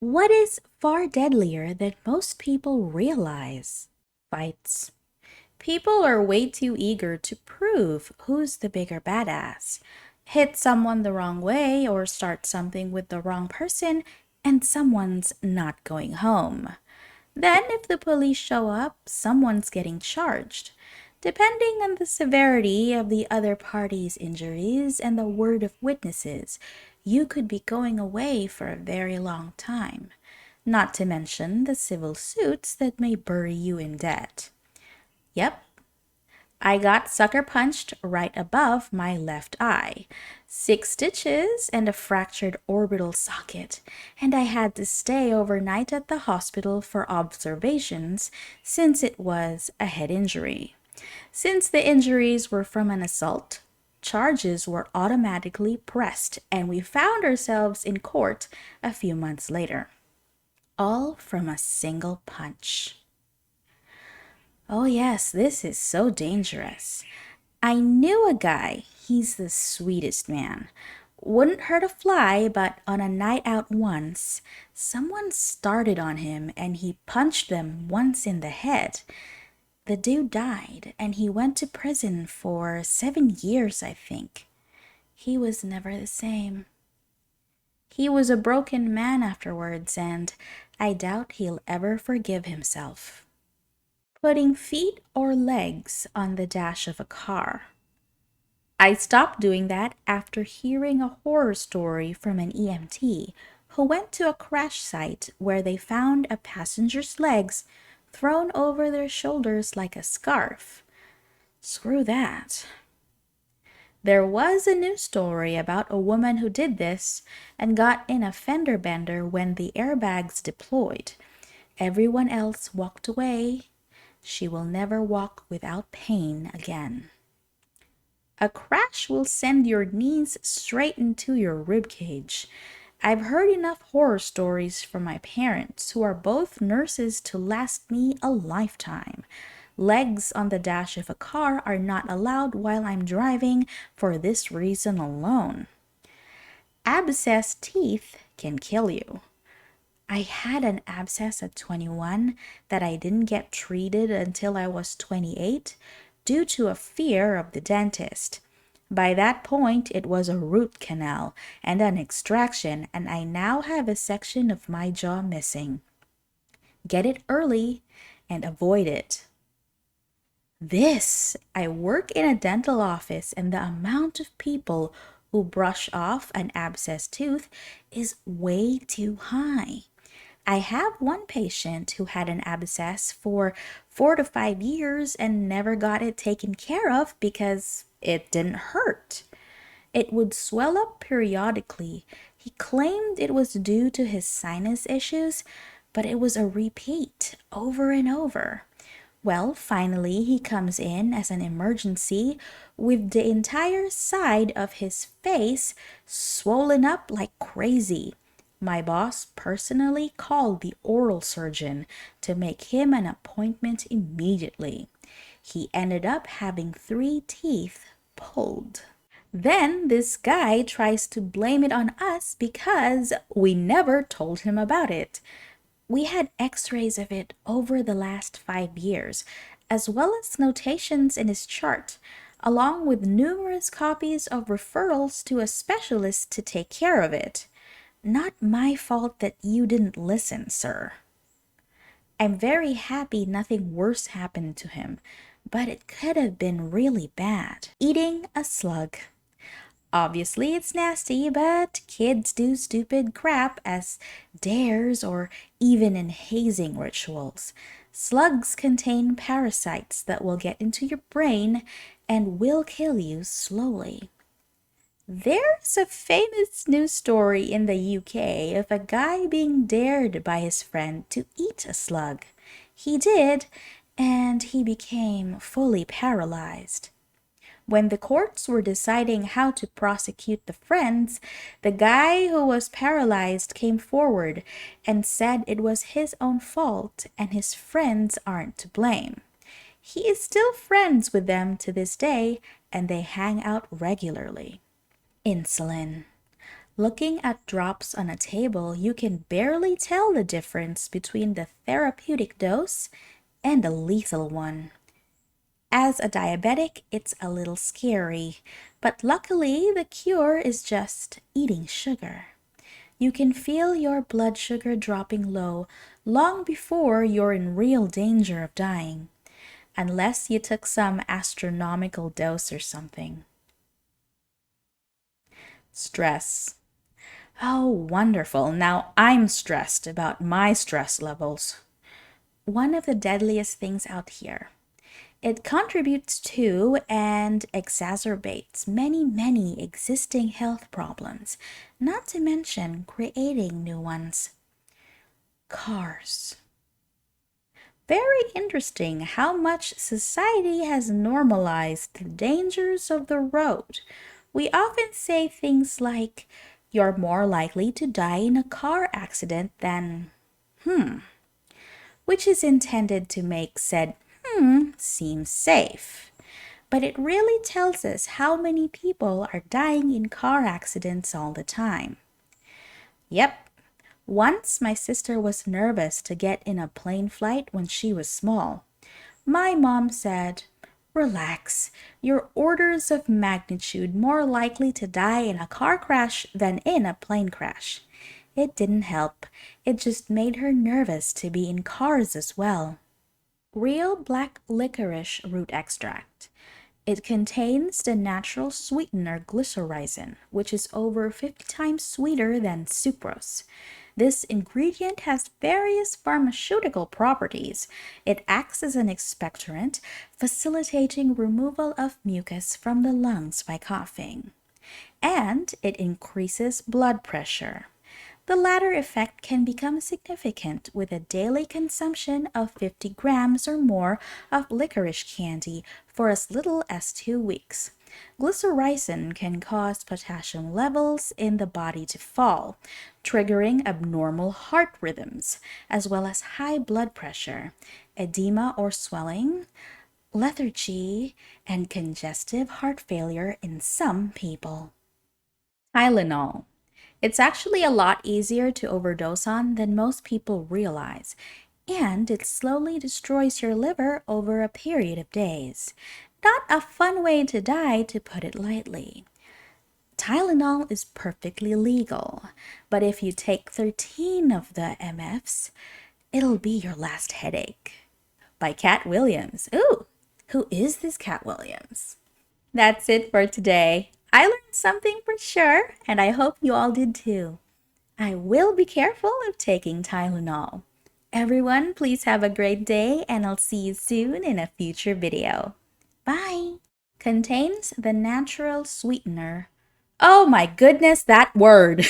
What is far deadlier than most people realize? Fights. People are way too eager to prove who's the bigger badass. Hit someone the wrong way or start something with the wrong person, and someone's not going home. Then, if the police show up, someone's getting charged. Depending on the severity of the other party's injuries and the word of witnesses, you could be going away for a very long time. Not to mention the civil suits that may bury you in debt. Yep, I got sucker punched right above my left eye. 6 stitches and a fractured orbital socket, and I had to stay overnight at the hospital for observations since it was a head injury. Since the injuries were from an assault, charges were automatically pressed, and we found ourselves in court a few months later. All from a single punch. Oh, yes, this is so dangerous. I knew a guy. He's the sweetest man. Wouldn't hurt a fly, but on a night out once, someone started on him and he punched them once in the head. The dude died and he went to prison for 7 years, I think. He was never the same. He was a broken man afterwards, and I doubt he'll ever forgive himself. Putting feet or legs on the dash of a car. I stopped doing that after hearing a horror story from an EMT who went to a crash site where they found a passenger's legs thrown over their shoulders like a scarf. Screw that. There was a news story about a woman who did this and got in a fender bender when the airbags deployed. Everyone else walked away. She will never walk without pain again. A crash will send your knees straight into your rib cage. I've heard enough horror stories from my parents, who are both nurses, to last me a lifetime. Legs on the dash of a car are not allowed while I'm driving for this reason alone. Abscess teeth can kill you. I had an abscess at 21 that I didn't get treated until I was 28 due to a fear of the dentist. By that point, it was a root canal and an extraction, and I now have a section of my jaw missing. Get it early and avoid it. I work in a dental office, and the amount of people who brush off an abscessed tooth is way too high. I have one patient who had an abscess for 4 to 5 years and never got it taken care of because it didn't hurt. It would swell up periodically. He claimed it was due to his sinus issues, but it was a repeat over and over. Well, finally, he comes in as an emergency with the entire side of his face swollen up like crazy. My boss personally called the oral surgeon to make him an appointment immediately. He ended up having 3 teeth pulled. Then this guy tries to blame it on us because we never told him about it. We had x-rays of it over the last 5 years, as well as notations in his chart, along with numerous copies of referrals to a specialist to take care of it. Not my fault that you didn't listen, sir. I'm very happy nothing worse happened to him, but it could have been really bad. Eating a slug. Obviously, it's nasty, but kids do stupid crap as dares or even in hazing rituals. Slugs contain parasites that will get into your brain and will kill you slowly. There's a famous news story in the UK of a guy being dared by his friend to eat a slug. He did, and he became fully paralyzed. When the courts were deciding how to prosecute the friends, the guy who was paralyzed came forward and said it was his own fault and his friends aren't to blame. He is still friends with them to this day, and they hang out regularly. Insulin. Looking at drops on a table, you can barely tell the difference between the therapeutic dose and the lethal one. As a diabetic, it's a little scary, but luckily the cure is just eating sugar. You can feel your blood sugar dropping low long before you're in real danger of dying, unless you took some astronomical dose or something. Stress. Oh, wonderful. Now I'm stressed about my stress levels. One of the deadliest things out here. It contributes to and exacerbates many existing health problems, not to mention creating new ones. Cars. Very interesting how much society has normalized the dangers of the road. We often say things like, you're more likely to die in a car accident than, which is intended to make said seem safe. But it really tells us how many people are dying in car accidents all the time. Yep, once my sister was nervous to get in a plane flight when she was small. My mom said, "Relax, you're orders of magnitude more likely to die in a car crash than in a plane crash." It didn't help. It just made her nervous to be in cars as well. Real black licorice root extract. It contains the natural sweetener glycyrrhizin, which is over 50 times sweeter than sucrose. This ingredient has various pharmaceutical properties. It acts as an expectorant, facilitating removal of mucus from the lungs by coughing. And it increases blood pressure. The latter effect can become significant with a daily consumption of 50 grams or more of licorice candy for as little as 2 weeks. Glycyrrhizin can cause potassium levels in the body to fall, triggering abnormal heart rhythms, as well as high blood pressure, edema or swelling, lethargy, and congestive heart failure in some people. Tylenol. It's actually a lot easier to overdose on than most people realize, and it slowly destroys your liver over a period of days. Not a fun way to die, to put it lightly. Tylenol is perfectly legal, but if you take 13 of the MFs, it'll be your last headache. By Cat Williams. Ooh, who is this Cat Williams? That's it for today. I learned something for sure, and I hope you all did too. I will be careful of taking Tylenol. Everyone, please have a great day, and I'll see you soon in a future video. Bye! Contains the natural sweetener. Oh my goodness, that word!